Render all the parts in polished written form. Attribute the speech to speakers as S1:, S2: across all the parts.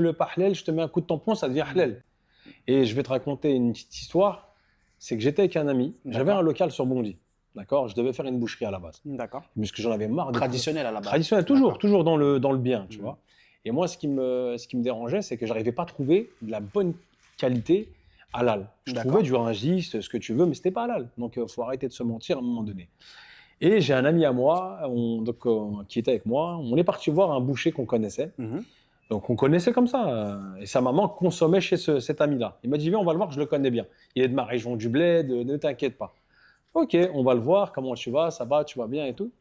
S1: le pas halal, je te mets un coup de tampon, ça devient halal. Et je vais te raconter une petite histoire. C'est que j'étais avec un ami, j'avais un local sur Bondy. D'accord, je devais faire une boucherie à la base.
S2: D'accord.
S1: Parce que j'en avais marre.
S2: Traditionnel à la base.
S1: Traditionnel, toujours dans le bien, tu vois. Et moi, ce qui me dérangeait, c'est que j'arrivais pas à trouver de la bonne qualité halal. Je trouvais du ringis, ce que tu veux, mais c'était pas halal. Donc, il faut arrêter de se mentir à un moment donné. Et j'ai un ami à moi, qui était avec moi. On est parti voir un boucher qu'on connaissait. Donc, on connaissait comme ça. Et sa maman consommait chez cet ami-là. Il m'a dit, viens, on va le voir, je le connais bien. Il est de ma région du Bled, ne t'inquiète pas. Ok, on va le voir, comment tu vas, ça va, tu vas bien et tout.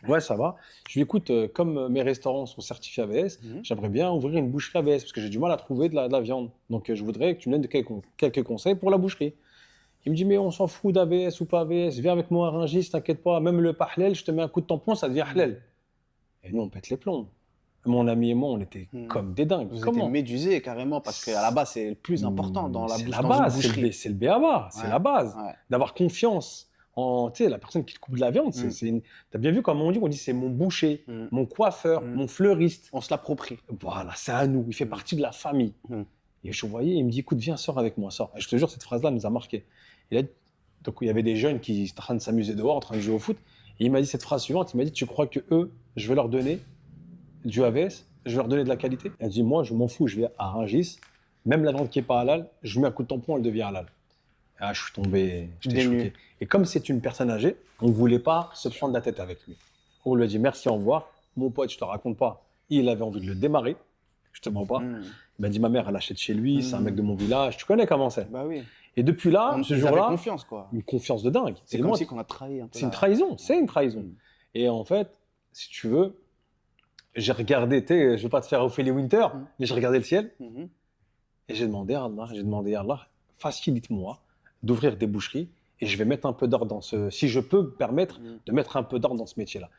S1: Ouais, ça va. Je lui dis, écoute, comme mes restaurants sont certifiés AVS, j'aimerais bien ouvrir une boucherie AVS parce que j'ai du mal à trouver de la viande. Donc, je voudrais que tu me donnes quelques conseils pour la boucherie. Il me dit, mais on s'en fout d'AVS ou pas AVS, viens avec moi à Rungis, t'inquiète pas, même le pas halal, je te mets un coup de tampon, ça devient halal. Et nous, on pète les plombs. Mon ami et moi, on était comme des dingues.
S2: Vous étiez médusés carrément parce qu'à la base, c'est le plus important dans la boucherie.
S1: C'est le b.a.-ba, c'est la base. D'avoir confiance en la personne qui te coupe de la viande. T'as bien vu comment on dit c'est mon boucher, mon coiffeur, mon fleuriste.
S2: On se l'approprie.
S1: Voilà, c'est à nous. Il fait partie de la famille. Et je voyais, il me dit, écoute, viens, sors avec moi, sors. Et je te jure, cette phrase-là nous a marqué. Donc, il y avait des jeunes qui étaient en train de s'amuser dehors, en train de jouer au foot. Et il m'a dit cette phrase suivante, il m'a dit, tu crois que eux, je vais leur donner du AVS, je vais leur donner de la qualité. Elle dit, moi, je m'en fous, je vais à Rungis, même la viande qui n'est pas halal, je mets un coup de tampon, elle devient halal. Ah, je suis tombé, j'étais choqué. Et comme c'est une personne âgée, on ne voulait pas se prendre la tête avec lui. On lui a dit, merci, au revoir. Mon pote, je te raconte pas, il avait envie de le démarrer, je te mens pas. Il m'a dit, ma mère, elle achète chez lui, c'est un mec de mon village, tu connais comment c'est.
S2: Bah oui.
S1: Et depuis là, ce jour-là,
S2: confiance, quoi.
S1: Une confiance de dingue.
S2: C'est comme si on a trahi un peu.
S1: C'est une trahison, c'est une trahison. Et en fait, si tu veux, j'ai regardé, je ne vais pas te faire Ophélie Winter, mais j'ai regardé le ciel et j'ai demandé à Allah, facilite-moi d'ouvrir des boucheries et je vais mettre un peu d'ordre dans si je peux me permettre de mettre un peu d'ordre dans ce métier-là.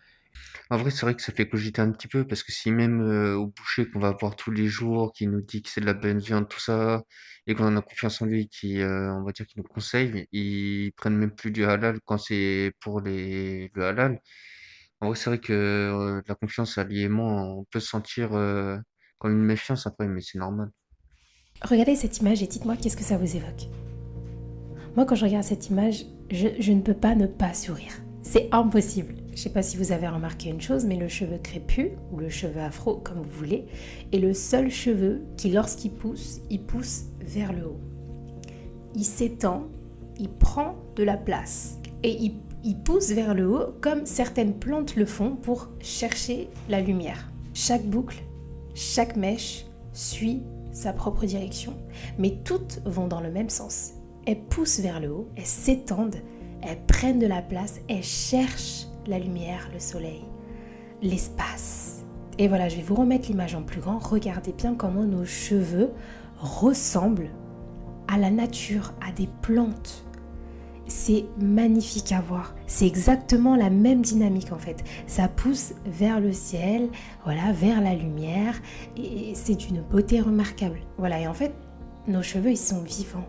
S3: En vrai, c'est vrai que ça fait cogiter un petit peu parce que si même au boucher qu'on va voir tous les jours, qui nous dit que c'est de la bonne viande, tout ça, et qu'on a confiance en lui, on va dire qu'il nous conseille, ils prennent même plus du halal quand c'est pour le halal. En vrai, c'est vrai que la confiance, alliément, on peut se sentir comme une méfiance après, mais c'est normal.
S4: Regardez cette image et dites-moi qu'est-ce que ça vous évoque. Moi, quand je regarde cette image, je ne peux pas ne pas sourire. C'est impossible. Je ne sais pas si vous avez remarqué une chose, mais le cheveu crépus, ou le cheveu afro, comme vous voulez, est le seul cheveu qui, lorsqu'il pousse, il pousse vers le haut. Il s'étend, il prend de la place et il pousse vers le haut comme certaines plantes le font pour chercher la lumière. Chaque boucle, chaque mèche suit sa propre direction, mais toutes vont dans le même sens. Elles poussent vers le haut, elles s'étendent, elles prennent de la place, elles cherchent la lumière, le soleil, l'espace. Et voilà, je vais vous remettre l'image en plus grand. Regardez bien comment nos cheveux ressemblent à la nature, à des plantes. C'est magnifique à voir. C'est exactement la même dynamique en fait. Ça pousse vers le ciel, voilà, vers la lumière, et c'est d'une beauté remarquable. Voilà, et en fait, nos cheveux, ils sont vivants.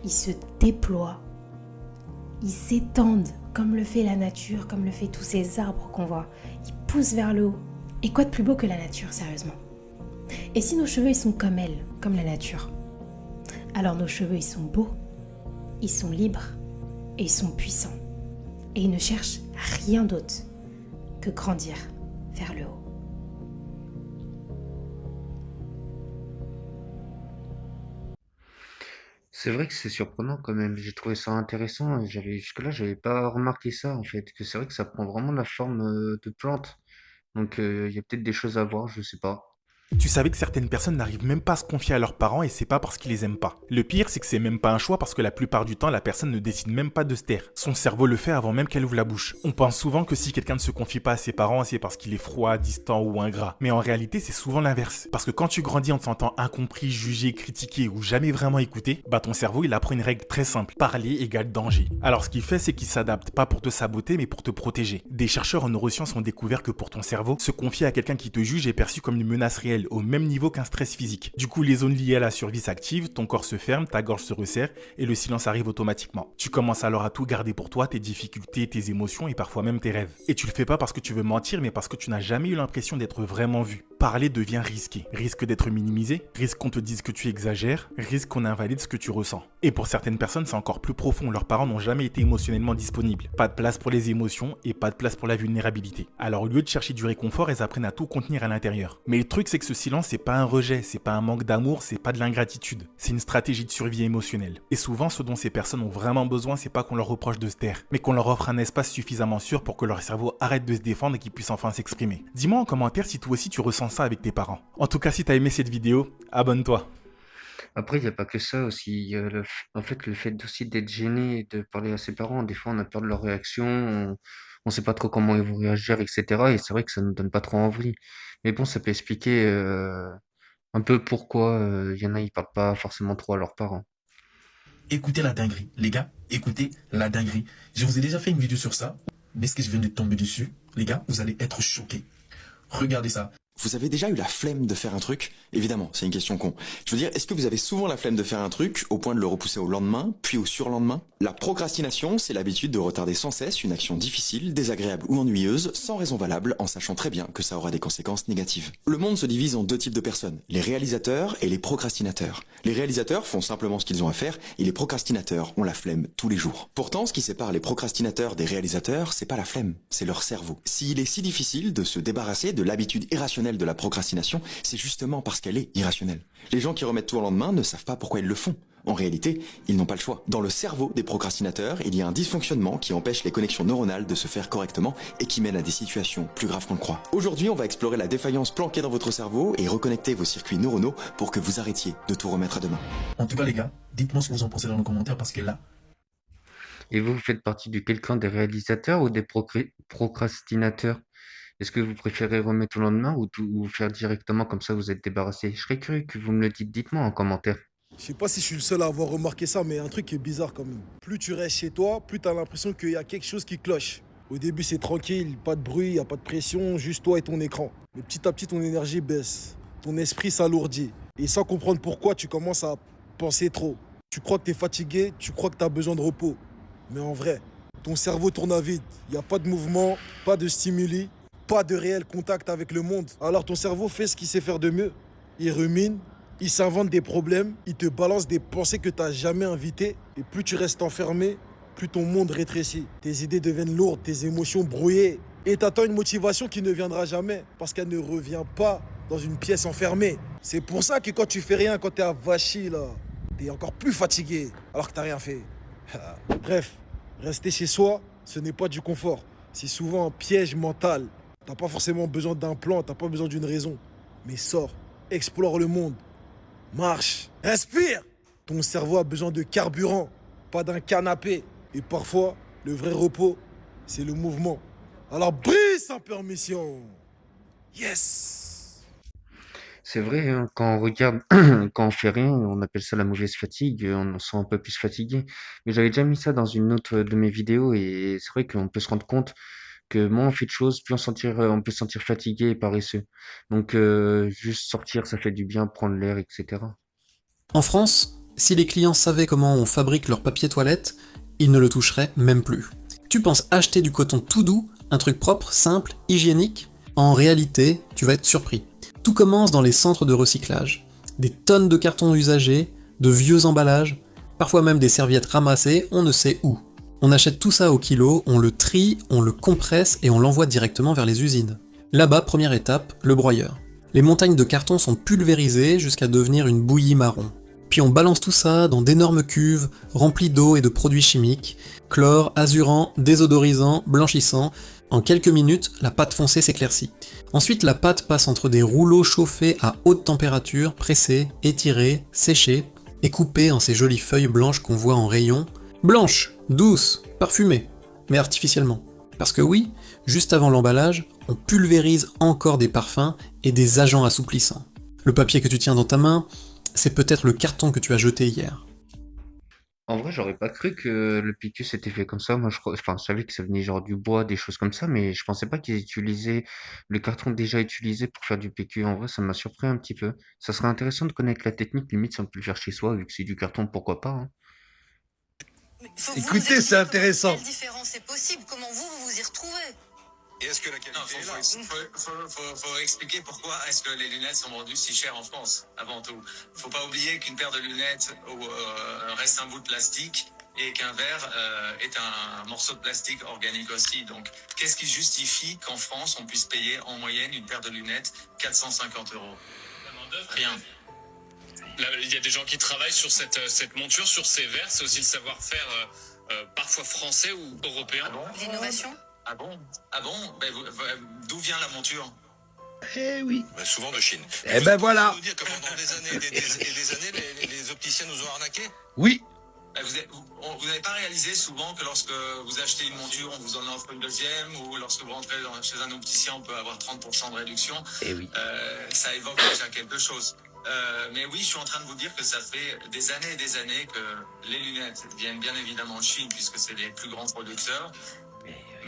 S4: Ils se déploient. Ils s'étendent comme le fait la nature, comme le fait tous ces arbres qu'on voit. Ils poussent vers le haut. Et quoi de plus beau que la nature, sérieusement? Et si nos cheveux, ils sont comme elle, comme la nature, alors nos cheveux, ils sont beaux, ils sont libres, et ils sont puissants. Et ils ne cherchent rien d'autre que grandir vers le haut.
S3: C'est vrai que c'est surprenant quand même. J'ai trouvé ça intéressant. Jusque-là, j'avais pas remarqué ça en fait. Que c'est vrai que ça prend vraiment la forme de plante. Donc il y a peut-être des choses à voir, je sais pas.
S5: Tu savais que certaines personnes n'arrivent même pas à se confier à leurs parents et c'est pas parce qu'ils les aiment pas. Le pire, c'est que c'est même pas un choix parce que la plupart du temps, la personne ne décide même pas de se taire. Son cerveau le fait avant même qu'elle ouvre la bouche. On pense souvent que si quelqu'un ne se confie pas à ses parents, c'est parce qu'il est froid, distant ou ingrat. Mais en réalité, c'est souvent l'inverse. Parce que quand tu grandis en te sentant incompris, jugé, critiqué ou jamais vraiment écouté, bah ton cerveau, il apprend une règle très simple. Parler égale danger. Alors ce qu'il fait, c'est qu'il s'adapte, pas pour te saboter, mais pour te protéger. Des chercheurs en neurosciences ont découvert que pour ton cerveau, se confier à quelqu'un qui te juge est perçu comme une menace réelle. émotionnel, au même niveau qu'un stress physique. Du coup, les zones liées à la survie s'activent, ton corps se ferme, ta gorge se resserre et le silence arrive automatiquement. Tu commences alors à tout garder pour toi, tes difficultés, tes émotions et parfois même tes rêves. Et tu le fais pas parce que tu veux mentir, mais parce que tu n'as jamais eu l'impression d'être vraiment vu. Parler devient risqué. Risque d'être minimisé, risque qu'on te dise que tu exagères, risque qu'on invalide ce que tu ressens. Et pour certaines personnes, c'est encore plus profond. Leurs parents n'ont jamais été émotionnellement disponibles. Pas de place pour les émotions et pas de place pour la vulnérabilité. Alors au lieu de chercher du réconfort, elles apprennent à tout contenir à l'intérieur. Mais le truc, c'est que ce silence, c'est pas un rejet, c'est pas un manque d'amour, c'est pas de l'ingratitude. C'est une stratégie de survie émotionnelle. Et souvent, ce dont ces personnes ont vraiment besoin, c'est pas qu'on leur reproche de se taire, mais qu'on leur offre un espace suffisamment sûr pour que leur cerveau arrête de se défendre et qu'ils puissent enfin s'exprimer. Dis-moi en commentaire si toi aussi tu ressens ça avec tes parents. En tout cas, si t'as aimé cette vidéo, abonne-toi.
S3: Après, il n'y a pas que ça aussi. Il y a en fait, le fait aussi d'être gêné et de parler à ses parents. Des fois, on a peur de leur réaction, on sait pas trop comment ils vont réagir, etc. Et c'est vrai que ça nous donne pas trop envie. Mais bon, ça peut expliquer un peu pourquoi il y en a, ils parlent pas forcément trop à leurs parents.
S6: Écoutez la dinguerie. Les gars, écoutez la dinguerie. Je vous ai déjà fait une vidéo sur ça, mais ce que je viens de tomber dessus, les gars, vous allez être choqués. Regardez ça.
S7: Vous avez déjà eu la flemme de faire un truc? Évidemment, c'est une question con. Je veux dire, est-ce que vous avez souvent la flemme de faire un truc au point de le repousser au lendemain, puis au surlendemain? La procrastination, c'est l'habitude de retarder sans cesse une action difficile, désagréable ou ennuyeuse, sans raison valable, en sachant très bien que ça aura des conséquences négatives. Le monde se divise en deux types de personnes, les réalisateurs et les procrastinateurs. Les réalisateurs font simplement ce qu'ils ont à faire, et les procrastinateurs ont la flemme tous les jours. Pourtant, ce qui sépare les procrastinateurs des réalisateurs, c'est pas la flemme, c'est leur cerveau. S'il est si difficile de se débarrasser de l'habitude irrationnelle de la procrastination, c'est justement parce qu'elle est irrationnelle. Les gens qui remettent tout au lendemain ne savent pas pourquoi ils le font. En réalité, ils n'ont pas le choix. Dans le cerveau des procrastinateurs, il y a un dysfonctionnement qui empêche les connexions neuronales de se faire correctement et qui mène à des situations plus graves qu'on le croit. Aujourd'hui, on va explorer la défaillance planquée dans votre cerveau et reconnecter vos circuits neuronaux pour que vous arrêtiez de tout remettre à demain.
S6: En tout cas, les gars, dites-moi ce que vous en pensez dans les commentaires parce que là,
S3: Et vous faites partie du quelqu'un des réalisateurs ou des procrastinateurs? Est-ce que vous préférez remettre au lendemain ou tout faire directement comme ça vous êtes débarrassé? Je serais curieux que vous me le dites. Dites-moi en commentaire.
S8: Je sais pas si je suis le seul à avoir remarqué ça, mais il y a un truc qui est bizarre quand même. Plus tu restes chez toi, plus tu as l'impression qu'il y a quelque chose qui cloche. Au début, c'est tranquille, pas de bruit, y a pas de pression, juste toi et ton écran. Mais petit à petit, ton énergie baisse, ton esprit s'alourdit. Et sans comprendre pourquoi, tu commences à penser trop. Tu crois que tu es fatigué, tu crois que tu as besoin de repos. Mais en vrai, ton cerveau tourne à vide. Il n'y a pas de mouvement, pas de stimuli, pas de réel contact avec le monde. Alors ton cerveau fait ce qu'il sait faire de mieux. Il rumine, il s'invente des problèmes, il te balance des pensées que tu n'as jamais invitées. Et plus tu restes enfermé, plus ton monde rétrécit. Tes idées deviennent lourdes, tes émotions brouillées. Et t'attends une motivation qui ne viendra jamais, parce qu'elle ne revient pas dans une pièce enfermée. C'est pour ça que quand tu fais rien, quand t'es avachi, là, t'es encore plus fatigué, alors que t'as rien fait. Bref, rester chez soi, ce n'est pas du confort. C'est souvent un piège mental. T'as pas forcément besoin d'un plan, t'as pas besoin d'une raison. Mais sors, explore le monde, marche, respire. Ton cerveau a besoin de carburant, pas d'un canapé. Et parfois, le vrai repos, c'est le mouvement. Alors brise sans permission. Yes.
S3: C'est vrai, hein, quand on regarde, quand on fait rien, on appelle ça la mauvaise fatigue, on se sent un peu plus fatigué. Mais j'avais déjà mis ça dans une autre de mes vidéos et c'est vrai qu'on peut se rendre compte que moins on fait de choses, plus on peut se sentir fatigué et paresseux. Donc juste sortir, ça fait du bien, prendre l'air, etc.
S9: En France, si les clients savaient comment on fabrique leur papier toilette, ils ne le toucheraient même plus. Tu penses acheter du coton tout doux, un truc propre, simple, hygiénique? En réalité, tu vas être surpris. Tout commence dans les centres de recyclage. Des tonnes de cartons usagés, de vieux emballages, parfois même des serviettes ramassées, on ne sait où. On achète tout ça au kilo, on le trie, on le compresse et on l'envoie directement vers les usines. Là-bas, première étape, le broyeur. Les montagnes de carton sont pulvérisées jusqu'à devenir une bouillie marron. Puis on balance tout ça dans d'énormes cuves remplies d'eau et de produits chimiques, chlore, azurant, désodorisant, blanchissant. En quelques minutes, la pâte foncée s'éclaircit. Ensuite, la pâte passe entre des rouleaux chauffés à haute température, pressés, étirés, séchés, et coupés en ces jolies feuilles blanches qu'on voit en rayon. Blanches, douces, parfumées, mais artificiellement. Parce que oui, juste avant l'emballage, on pulvérise encore des parfums et des agents assouplissants. Le papier que tu tiens dans ta main, c'est peut-être le carton que tu as jeté hier.
S3: En vrai, j'aurais pas cru que le PQ s'était fait comme ça. Moi, enfin, je savais que ça venait genre du bois, des choses comme ça, mais je pensais pas qu'ils utilisaient le carton déjà utilisé pour faire du PQ. En vrai, ça m'a surpris un petit peu. Ça serait intéressant de connaître la technique, limite si on peut le faire chez soi, vu que c'est du carton, pourquoi pas, hein.
S10: Écoutez, c'est intéressant.
S11: Quelle différence est possible? Comment vous vous y retrouvez?
S10: Et est-ce que la qualité est là?
S12: Faut expliquer pourquoi est-ce que les lunettes sont vendues si chères en France, avant tout. Faut pas oublier qu'une paire de lunettes reste un bout de plastique et qu'un verre est un morceau de plastique organique aussi. Donc, qu'est-ce qui justifie qu'en France, on puisse payer en moyenne une paire de lunettes 450 €? Rien.
S13: Il y a des gens qui travaillent sur cette monture, sur ces verres. C'est aussi le savoir-faire parfois français ou européen.
S12: Ah bon?
S11: L'innovation?
S12: Ah bon? Ah bon? D'où vient la monture?
S10: Eh oui.
S14: Souvent de Chine.
S10: Eh ben voilà.
S14: Vous dire que pendant des années et des années, les opticiens nous ont arnaqués?
S10: Oui.
S12: Vous n'avez pas réalisé souvent que lorsque vous achetez une monture, on vous en offre une deuxième, ou lorsque vous rentrez chez un opticien, on peut avoir 30% de réduction.
S10: Eh oui.
S12: Ça évoque déjà quelque chose. Mais oui, je suis en train de vous dire que ça fait des années et des années que les lunettes viennent bien évidemment de Chine, puisque c'est les plus grands producteurs,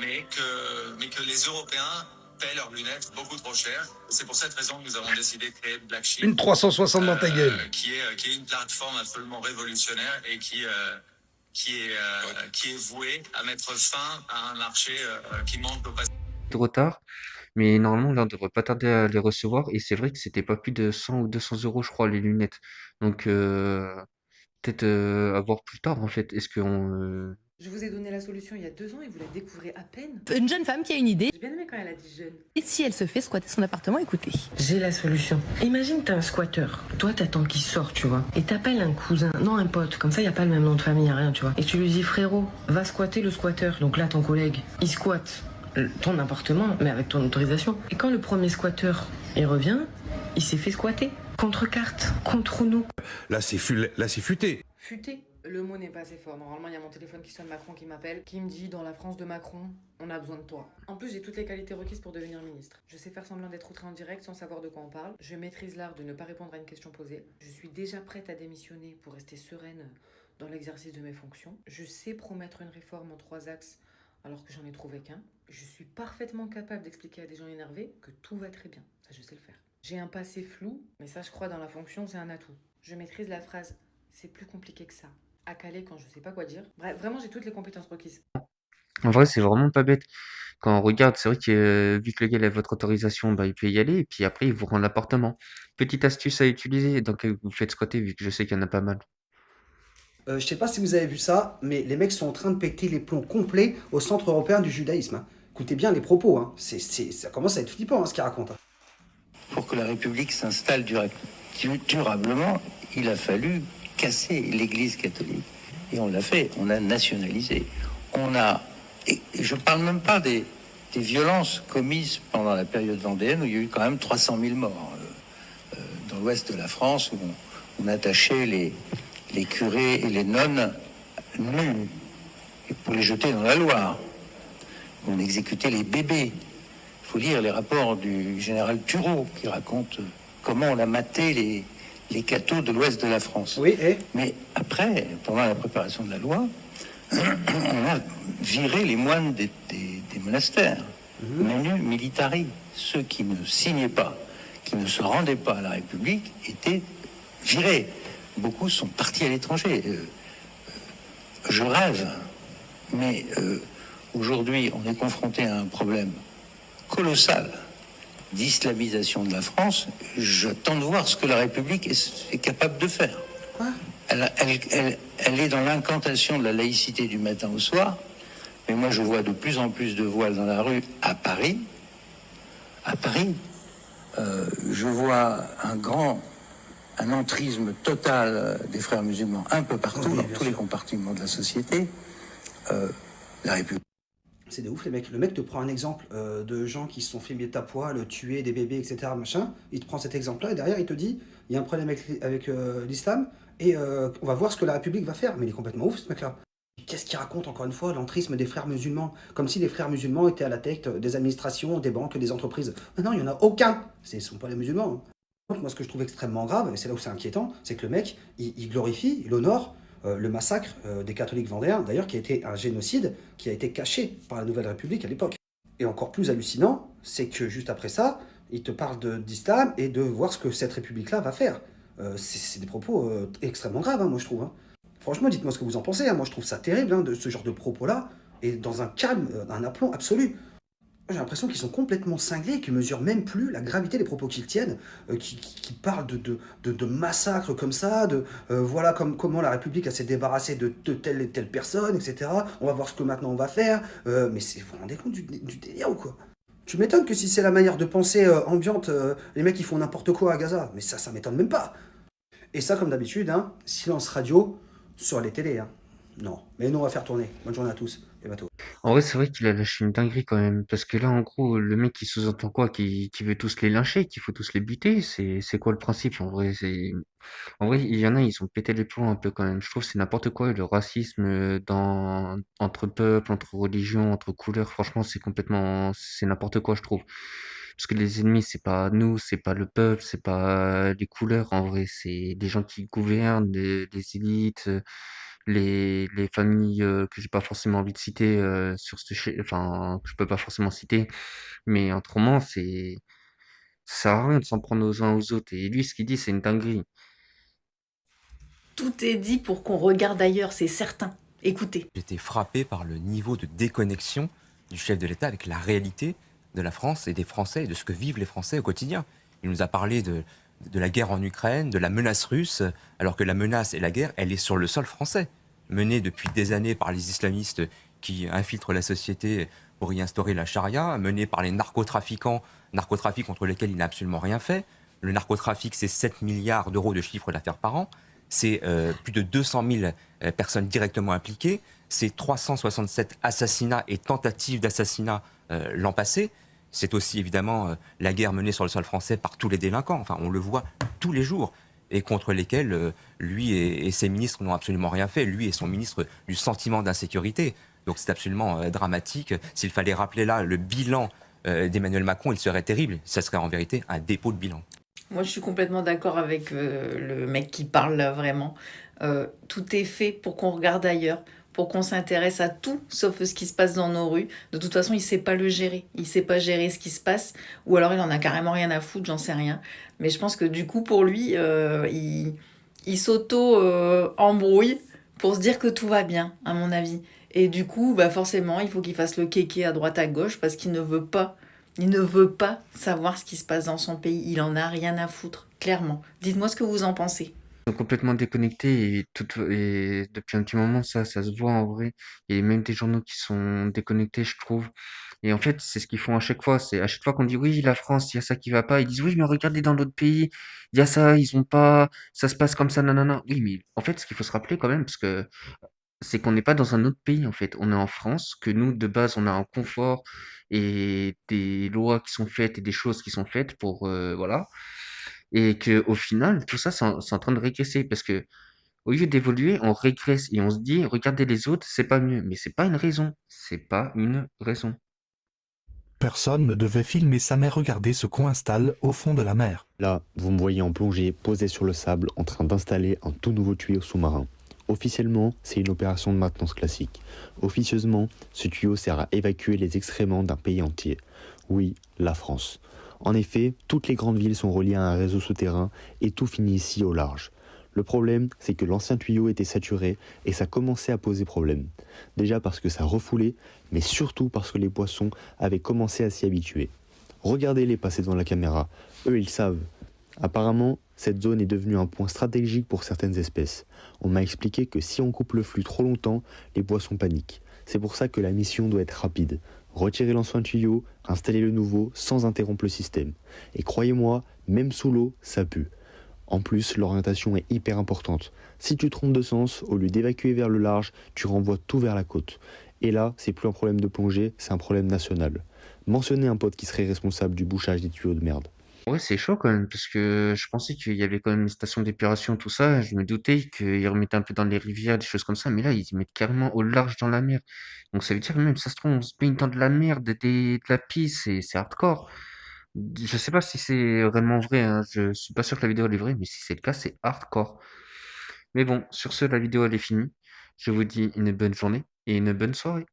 S12: mais que les Européens paient leurs lunettes beaucoup trop cher. C'est pour cette raison que nous avons décidé de créer Black Sheep.
S10: Une 360 dans ta gueule.
S12: Qui est une plateforme absolument révolutionnaire et qui est vouée à mettre fin à un marché qui manque d'opacité.
S3: De retard, mais normalement, là, on devrait pas tarder à les recevoir. Et c'est vrai que c'était pas plus de 100 ou 200 €, je crois, les lunettes. Donc, peut-être à voir plus tard, en fait. Est-ce qu'on.
S15: Je vous ai donné la solution il y a 2 ans et vous la découvrez à peine.
S16: Une jeune femme qui a une idée.
S15: J'ai bien aimé quand elle a dit jeune.
S16: Et si elle se fait squatter son appartement, écoutez.
S17: J'ai la solution. Imagine t'as un squatter. Toi t'attends qu'il sorte, tu vois. Et t'appelles un cousin, non un pote. Comme ça y a pas le même nom de famille, y a rien, tu vois. Et tu lui dis frérot, va squatter le squatter. Donc là ton collègue, il squatte ton appartement, mais avec ton autorisation. Et quand le premier squatter, il revient, il s'est fait squatter. Contre carte, contre nous.
S10: Là c'est futé.
S15: Futé. Le mot n'est pas assez fort. Normalement, il y a mon téléphone qui sonne, Macron qui m'appelle, qui me dit dans la France de Macron, on a besoin de toi. En plus, j'ai toutes les qualités requises pour devenir ministre. Je sais faire semblant d'être outré en direct sans savoir de quoi on parle. Je maîtrise l'art de ne pas répondre à une question posée. Je suis déjà prête à démissionner pour rester sereine dans l'exercice de mes fonctions. Je sais promettre une réforme en 3 axes alors que j'en ai trouvé qu'un. Je suis parfaitement capable d'expliquer à des gens énervés que tout va très bien. Ça, je sais le faire. J'ai un passé flou, mais ça, je crois, dans la fonction, c'est un atout. Je maîtrise la phrase « c'est plus compliqué que ça ». À caler quand je sais pas quoi dire. Bref, vraiment, j'ai toutes les compétences requises.
S3: En vrai, c'est vraiment pas bête. Quand on regarde, c'est vrai que vu que le gars a votre autorisation, bah, il peut y aller. Et puis après, il vous rend l'appartement. Petite astuce à utiliser. Donc, vous faites squatter, vu que je sais qu'il y en a pas mal.
S18: Je sais pas si vous avez vu ça, mais les mecs sont en train de péter les plombs complets au Centre européen du judaïsme, hein. Écoutez bien les propos, hein. Ça commence à être flippant, hein, ce qu'ils racontent.
S19: Pour que la République s'installe durablement, il a fallu casser l'Église catholique. Et on l'a fait, on a nationalisé. Et je parle même pas des violences commises pendant la période vendéenne, où il y a eu quand même 300 000 morts. Dans l'ouest de la France, où on attachait les curés et les nonnes nus, et pour les jeter dans la Loire. On exécutait les bébés. Il faut lire les rapports du général Turreau, qui raconte comment on a maté les cathos de l'ouest de la France.
S18: Oui,
S19: Mais après, pendant la préparation de la loi, on a viré les moines des monastères. Manu militari. Ceux qui ne signaient pas, qui ne se rendaient pas à la République, étaient virés. Beaucoup sont partis à l'étranger. Je rêve, mais aujourd'hui, on est confronté à un problème colossal d'islamisation de la France. J'attends de voir ce que la République est capable de faire.
S18: Quoi ?
S19: Elle est dans l'incantation de la laïcité du matin au soir, mais moi je vois de plus en plus de voiles dans la rue à Paris. À Paris, je vois un entrisme total des frères musulmans un peu partout, dans tous les compartiments de la société. La République.
S18: C'est de ouf les mecs. Le mec te prend un exemple de gens qui se sont fait mettre à poil, tuer des bébés, etc. Machin. Il te prend cet exemple-là et derrière il te dit il y a un problème avec l'islam et on va voir ce que la République va faire. Mais il est complètement ouf ce mec-là. Qu'est-ce qu'il raconte encore une fois l'entrisme des frères musulmans? Comme si les frères musulmans étaient à la tête des administrations, des banques, des entreprises. Ah non, il n'y en a aucun. Ce ne sont pas les musulmans. Moi, ce que je trouve extrêmement grave, et c'est là où c'est inquiétant, c'est que le mec, il glorifie, il honore le massacre des catholiques vendéens, d'ailleurs, qui a été un génocide qui a été caché par la Nouvelle République à l'époque. Et encore plus hallucinant, c'est que juste après ça, il te parle d'islam et de voir ce que cette république-là va faire. C'est des propos extrêmement graves, hein, moi je trouve. Hein. Franchement, dites-moi ce que vous en pensez. Hein. Moi je trouve ça terrible, de ce genre de propos-là, et dans un calme, un aplomb absolu. J'ai l'impression qu'ils sont complètement cinglés, qu'ils mesurent même plus la gravité des propos qu'ils tiennent, qui parlent de massacres comme ça, voilà comment la République s'est débarrassée de telle et telle personne, etc. On va voir ce que maintenant on va faire. Mais vous vous rendez compte du délire ou quoi? Tu m'étonnes que si c'est la manière de penser ambiante, les mecs ils font n'importe quoi à Gaza. Mais ça m'étonne même pas. Et ça, comme d'habitude, hein, silence radio sur les télés. Hein. Non, mais nous on va faire tourner. Bonne journée à tous et bateau.
S3: En vrai, c'est vrai qu'il a lâché une dinguerie quand même. Parce que là, en gros, le mec, il sous-entend quoi? Qu'il veut tous les lyncher, qu'il faut tous les buter? C'est quoi le principe? En vrai, il y en a, ils ont pété les plombs un peu quand même. Je trouve que c'est n'importe quoi. Le racisme entre peuples, entre religions, entre couleurs, franchement, c'est n'importe quoi, je trouve. Parce que les ennemis, c'est pas nous, c'est pas le peuple, c'est pas les couleurs. En vrai, c'est des gens qui gouvernent, les élites, les familles que j'ai pas forcément envie de citer enfin, que je peux pas forcément citer. Mais autrement, ça sert à rien de s'en prendre aux uns aux autres. Et lui, ce qu'il dit, c'est une dinguerie.
S20: Tout est dit pour qu'on regarde ailleurs, c'est certain. Écoutez.
S21: J'étais frappé par le niveau de déconnexion du chef de l'État avec la réalité de la France et des Français et de ce que vivent les Français au quotidien. Il nous a parlé de la guerre en Ukraine, de la menace russe, alors que la menace et la guerre, elle est sur le sol français, menée depuis des années par les islamistes qui infiltrent la société pour y instaurer la charia, menée par les narcotrafiquants, narcotrafics contre lesquels il n'a absolument rien fait. Le narcotrafic, c'est 7 milliards d'euros de chiffre d'affaires par an. C'est plus de 200 000 personnes directement impliquées. C'est 367 assassinats et tentatives d'assassinat l'an passé. C'est aussi évidemment la guerre menée sur le sol français par tous les délinquants. Enfin, on le voit tous les jours. Et contre lesquels lui et ses ministres n'ont absolument rien fait. Lui et son ministre du sentiment d'insécurité. Donc c'est absolument dramatique. S'il fallait rappeler là le bilan d'Emmanuel Macron, il serait terrible. Ça serait en vérité un dépôt de bilan.
S20: Moi, je suis complètement d'accord avec le mec qui parle là, vraiment. Tout est fait pour qu'on regarde ailleurs, pour qu'on s'intéresse à tout, sauf ce qui se passe dans nos rues. De toute façon, il sait pas le gérer. Il sait pas gérer ce qui se passe, ou alors il en a carrément rien à foutre, j'en sais rien. Mais je pense que du coup, pour lui, il s'auto-embrouille pour se dire que tout va bien, à mon avis. Et du coup, bah forcément, il faut qu'il fasse le kéké à droite à gauche parce qu'il ne veut pas. Il ne veut pas savoir ce qui se passe dans son pays. Il en a rien à foutre, clairement. Dites-moi ce que vous en pensez.
S3: Ils sont complètement déconnectés et depuis un petit moment, ça se voit en vrai. Il y a même des journaux qui sont déconnectés, je trouve. Et en fait, c'est ce qu'ils font à chaque fois. C'est à chaque fois qu'on dit oui, la France, il y a ça qui va pas. Ils disent oui, mais regardez dans d'autres pays, il y a ça, ils ont pas, ça se passe comme ça, nanana. Oui, mais en fait, ce qu'il faut se rappeler quand même, parce que c'est qu'on n'est pas dans un autre pays en fait. On est en France, que nous, de base, on a un confort et des lois qui sont faites et des choses qui sont faites pour, voilà. Et que au final, tout ça, c'est en train de régresser parce que au lieu d'évoluer, on régresse et on se dit, regardez les autres, c'est pas mieux. Mais c'est pas une raison. C'est pas une raison.
S22: Personne ne devait filmer sa mère regarder ce qu'on installe au fond de la mer.
S23: Là, vous me voyez en plongée, posé sur le sable, en train d'installer un tout nouveau tuyau sous-marin. Officiellement, c'est une opération de maintenance classique. Officieusement, ce tuyau sert à évacuer les excréments d'un pays entier. Oui, la France. En effet, toutes les grandes villes sont reliées à un réseau souterrain et tout finit ici au large. Le problème, c'est que l'ancien tuyau était saturé et ça commençait à poser problème. Déjà parce que ça refoulait, mais surtout parce que les poissons avaient commencé à s'y habituer. Regardez-les passer devant la caméra, eux ils savent. Apparemment, cette zone est devenue un point stratégique pour certaines espèces. On m'a expliqué que si on coupe le flux trop longtemps, les poissons paniquent. C'est pour ça que la mission doit être rapide. Retirer l'ancien tuyau, installer le nouveau sans interrompre le système. Et croyez-moi, même sous l'eau, ça pue. En plus, l'orientation est hyper importante. Si tu te trompes de sens, au lieu d'évacuer vers le large, tu renvoies tout vers la côte. Et là, c'est plus un problème de plongée, c'est un problème national. Mentionnez un pote qui serait responsable du bouchage des tuyaux de merde.
S3: Ouais, c'est chaud quand même, parce que je pensais qu'il y avait quand même une station d'épuration, tout ça. Je me doutais qu'ils remettaient un peu dans les rivières, des choses comme ça, mais là, ils mettent carrément au large dans la mer. Donc ça veut dire même, ça se trouve, on se baigne dans de la merde, de la pisse, c'est hardcore. Je sais pas si c'est vraiment vrai, hein. Je suis pas sûr que la vidéo elle est vraie, mais si c'est le cas, c'est hardcore. Mais bon, sur ce, la vidéo elle est finie. Je vous dis une bonne journée et une bonne soirée.